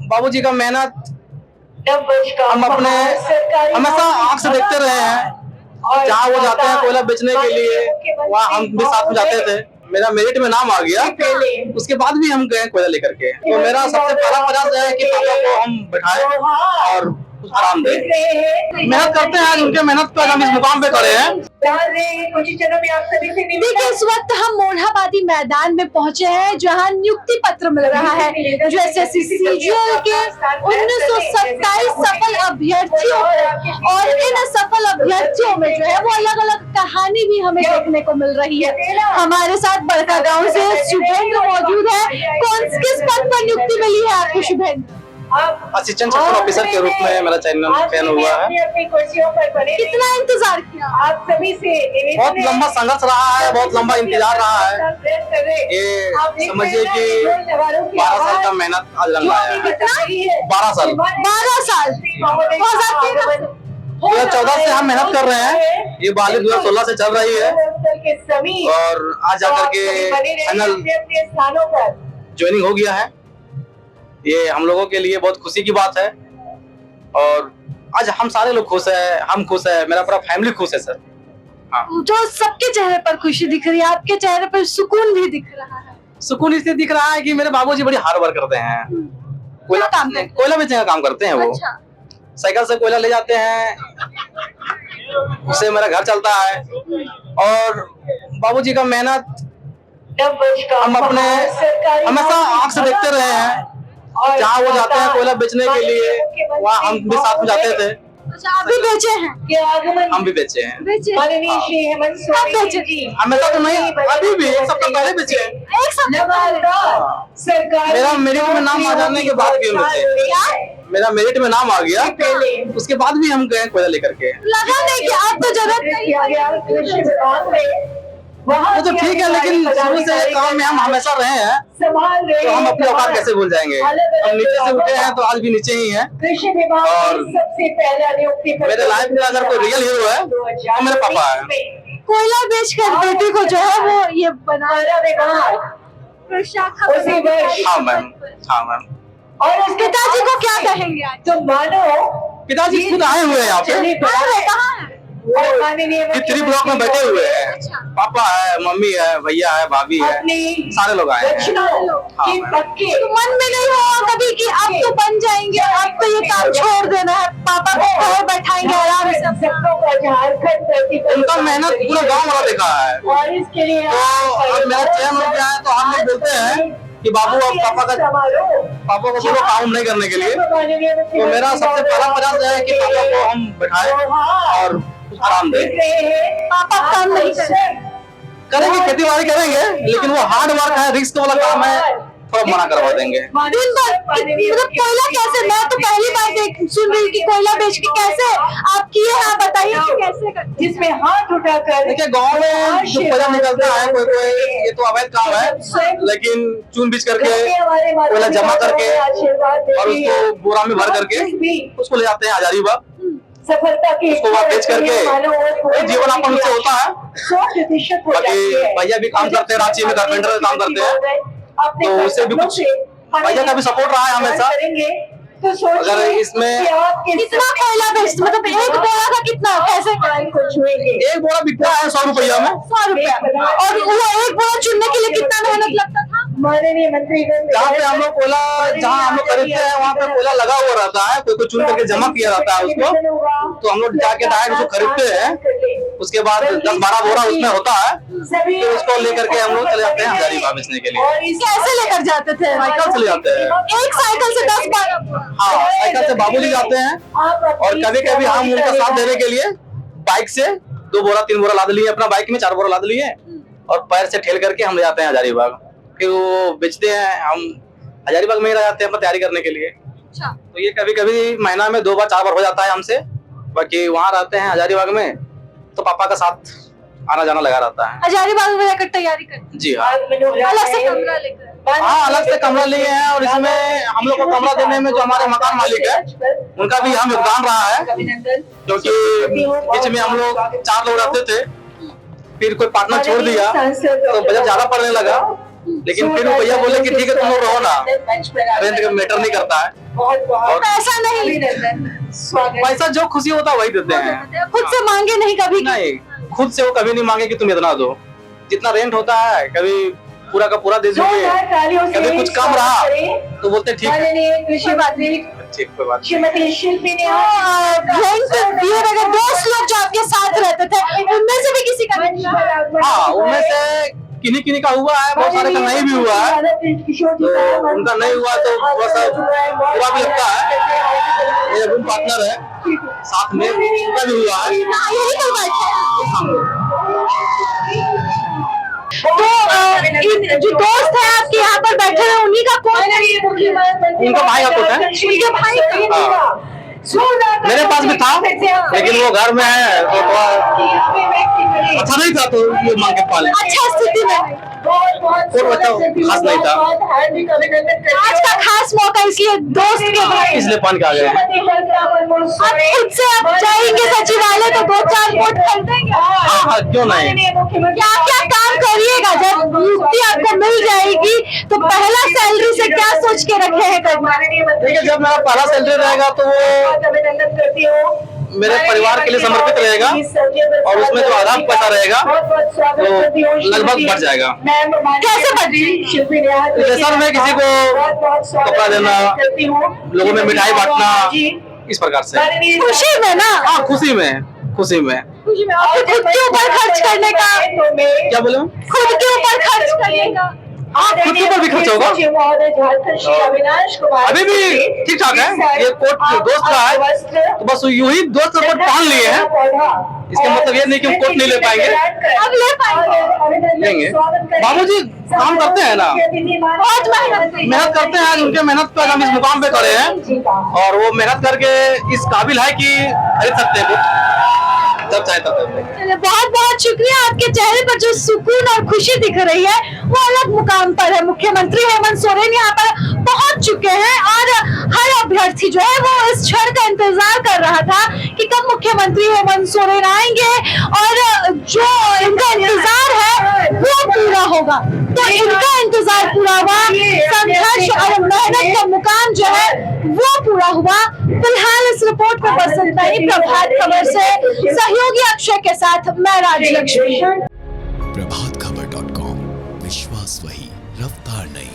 बाबूजी का मेहनत हम अपने हमेशा आंख से देखते रहे हैं। जहाँ वो जाते हैं कोयला बेचने के लिए, वहाँ हम भी साथ में जाते थे। मेरा मेरिट में नाम आ गया, उसके बाद भी हम गए कोयला लेकर के। तो मेरा सबसे पहला प्रयास है कि पापा को हम बैठाएं और आराम दें। मेहनत करते हैं, उनके मेहनत पर हम इस मुकाम पे खड़े हैं। देखिए, इस वक्त हम मोरहाबादी मैदान में पहुंचे हैं, जहां नियुक्ति पत्र मिल रहा है जो एसएससी सीजीएल के 1927 सफल अभ्यर्थियों को। और इन सफल अभ्यर्थियों में जो है वो अलग अलग कहानी भी हमें देखने को मिल रही है। हमारे साथ बड़का गांव से शुभेंद्र मौजूद है। किस पद पर नियुक्ति मिली है आपको शुभेंद्र? असिस्टेंट सेक्टर ऑफिसर के रूप में मेरा चयन हुआ है। कितना इंतजार किया आप सभी से? बहुत लंबा संघर्ष रहा है, बहुत लंबा इंतजार रहा है। ये समझिए कि 12 साल का मेहनत आज लंबा है। 12 साल 2014 से हम मेहनत कर रहे हैं। ये बाली 2016 से चल रही है और आज जाकर के फाइनल ज्वाइनिंग हो गया है। ये हम लोगों के लिए बहुत खुशी की बात है और आज हम सारे लोग खुश हैं, हम खुश हैं, मेरा पूरा फैमिली खुश है सर। हाँ। जो सबके चेहरे पर खुशी दिख रही है, आपके चेहरे पर सुकून भी दिख रहा है। सुकून इसलिए दिख रहा है कि मेरे बाबूजी बड़ी हार्ड वर्क करते हैं। कोयला बेचने का काम करते हैं वो। अच्छा। साइकिल से कोयला ले जाते हैं, उससे मेरा घर चलता है। और बाबूजी का मेहनत हम अपने हमेशा आंख से देखते रहे हैं। जहाँ वो जाते हैं कोयला बेचने के लिए, वहाँ हम भी साथ में जाते थे। अच्छा, आप भी बेचे हैं? हम भी बेचे हैं। हमेशा तो नहीं, अभी भी एक सप्ताह पहले बेचे हैं। एक सप्ताह मेरा मेरिट में नाम आ जाने के बाद भी हम बेचे। मेरा मेरिट में नाम आ गया, उसके बाद भी हम गए कोयला लेकर के। लगा नहीं कि आप तो जरूरत नहीं। वो तो ठीक है, लेकिन शुरू से काम में हम हमेशा रहे हैं, तो हम अपने औकात कैसे भूल जाएंगे। हम नीचे से उठे हैं तो आज भी नीचे ही हैं। और मेरे लाइफ में अगर कोई रियल हीरो है तो मेरे पापा है। कोयला बेचकर बेटी को जो है वो ये बना हाँ मैम, हाँ मैम। और पिताजी को क्या कहेंगे आज? तो मानो पिताजी खुद आए हुए हैं यहाँ पे, कहाँ है? 3 ब्लॉक में बैठे हुए हैं। पापा है, मम्मी है, भैया है, भाभी है, सारे लोग आए हैं। तो मन में नहीं हुआ कभी कि अब तो बन जाएंगे, अब तो ये काम छोड़ देना है, पापा को और बैठाएंगे आराम से? उनका मेहनत पूरा गांव वाला देखा है। तो अब मेरा चयन हो गया है तो हम लोग बोलते हैं कि बाबू अब पापा को बोलो काम नहीं करने के लिए। तो मेरा सबसे पहला प्रयास है कि पापा को हम बैठाएं और आराम दें। पापा काम नहीं करेंगे, खेती बाड़ी करेंगे, लेकिन वो हार्ड वर्क है, रिस्क वाला काम है, थोड़ा मना करवा देंगे। दिन भर मतलब कोयला कैसे? मैं तो पहली बार सुन रही कि कोयला बेच के कैसे आप किए हैं, आप बताइए कि कैसे करते? जिसमें हाथ उठाकर देखिए, गांव में जो कोयला निकलता है कोई ये तो अवैध काम है, लेकिन चून बीच करके कोयला जमा करके और उसको बोरा में भर करके उसको ले जाते हैं हजारीबाग। सफलता की उसको वहाँ बेच करके जीवन यापन उससे होता है। बाकी भैया भी काम करते हैं, रांची में कारपेंटर का काम करते हैं, तो उससे भी कुछ भैया का भी सपोर्ट रहा है हमेशा। अगर इसमें कितना कोयला बेचते, मतलब एक बोरा का कितना, कैसे एक बोरा बिकता है 100 रुपया में। 100 रुपया। और वो एक बोरा चुनने के लिए कितना मेहनत लगता था? माननीय मंत्री, जहाँ पे हम लोग कोयला, जहाँ हम लोग खरीदते हैं वहाँ पे कोयला लगा हुआ रहता है, कोई चुन करके जमा किया रहता है उसको। तो हम लोग जाके डायरेक्ट उसको खरीदते हैं, उसके बाद 10-12 बोरा उसमें होता है, तो उसको लेकर के हम लोग चले जाते हैं हजारीबाग बेचने के लिए। कैसे लेकर जाते थे? साइकिल से ले जाते हैं। एक साइकिल से 10-12? हाँ, साइकिल से बाबूजी जाते हैं और कभी कभी हम उनका साथ देने के लिए बाइक से 2 बोरा 3 बोरा लाद लिए, अपना बाइक में 4 बोरा लाद लिए और पैर से ठेल करके हम ले जाते हैं हजारीबाग। फिर वो बेचते हैं, हम हजारीबाग में ही रह जाते हैं अपना तैयारी करने के लिए। अच्छा। तो ये कभी कभी महीना में 2 बार 4 बार हो जाता है हमसे। बाकी वहाँ रहते हैं हजारीबाग में तो पापा का साथ आना जाना लगा रहता है। हजारीबाग में रहकर तैयारी करते? जी हाँ, अलग से कमरा लेकर? हाँ, अलग से कमरा लिए हैं और इसमें हम लोग को कमरा देने में जो हमारे मकान मालिक है उनका भी यहाँ योगदान रहा है, क्योंकि बीच में हम लोग 4 लोग रहते थे, फिर कोई पार्टनर छोड़ दिया तो बजट ज्यादा पड़ने लगा, लेकिन फिर वो भैया बोले कि ठीक है तुम लोग रहो ना, रेंट का मैटर नहीं करता है, और पैसा नहीं, पैसा जो खुशी होता है वही देते हैं। खुद से मांगे नहीं कभी? नहीं, खुद से वो कभी नहीं मांगे कि तुम इतना दो, जितना रेंट होता है कभी पूरा का पूरा दे दीजिए, कभी कुछ कम रहा तो बोलते ठीक है, ठीक कोई बात। रेंट दिए अगर दोस्त लोग जो आपके साथ रहते थे उनमें से भी किसी का नहीं? हाँ, उनमें से किन्हीं का हुआ है, बहुत सारे का नहीं भी हुआ है, तो उनका नहीं हुआ तो थोड़ा सा बुरा भी लगता है। मेरे रूम पार्टनर है साथ में, उनका भी हुआ है। यही तो बात है। तो जो दोस्त है आपके यहाँ पर बैठे हैं उन्हीं का कौन है? उनका भाई का कोट है, उनके भाई का? हाँ। मेरे पास भी था लेकिन वो घर में है तो थोड़ा अच्छा नहीं था, तो ये मांग के पाले। अच्छा स्थिति में और बताओ, खास नहीं था आज का खास मौका, इसलिए दोस्त के भाई इसलिए पान के आ गए हैं। अब खुद से आप जाएंगे सचिवालय तो 2-4 वोट कर देंगे? हाँ, क्यों नहीं। क्या क्या काम करिएगा जब नियुक्ति आपको मिल जाएगी तो पहला सैलरी से क्या सोच के रखे हैं करना? ठीक है, जब मेरा पहला सैलरी रहेगा तो वो मेरे परिवार के लिए समर्पित रहेगा और उसमें जो आधा पैसा रहेगा तो लगभग बढ़ जाएगा। कैसे बढ़? जैसा में किसी को कपड़ा देना, लोगों में मिठाई बांटना, इस प्रकार से। खुशी में ना? हाँ, खुशी में, खुशी में। और खुद के ऊपर खर्च करने का? क्या बोले? खुद के ऊपर खर्च करने का? हाँ, खुद के ऊपर भी खर्च होगा। अभी भी ठीक ठाक है, ये कोट दोस्त का है तो बस यूं ही दोस्त कोट पहन लिए हैं, इसका मतलब ये नहीं कि हम कोट नहीं ले पाएंगे। अब ले पाएंगे? लेंगे। बाबूजी काम करते हैं ना, बहुत मेहनत करते हैं, उनके मेहनत पर हम इस मुकाम पे खड़े हैं और वो मेहनत करके इस काबिल है कि खरीद सकते हैं जब चाहे तब। बहुत बहुत शुक्रिया। आपके चेहरे पर जो सुकून और खुशी दिख रही है वो अलग मुकाम पर है। मुख्यमंत्री हेमंत सोरेन यहाँ पर पहुंच चुके हैं और हर अभ्यर्थी जो है वो इस क्षण का इंतजार कर रहा था कि कब मुख्यमंत्री हेमंत सोरेन आएंगे और जो इनका इंतजार है वो पूरा होगा। तो इनका इंतजार पूरा हुआ, संघर्ष और मेहनत का मुकाम जो है वो पूरा हुआ। फिलहाल इस रिपोर्ट में बस इतना ही। प्रभात खबर से सहयोगी अक्षय के साथ मैं राजलक्ष्मी। प्रभातखबर.com, विश्वास वही, रफ्तार नहीं।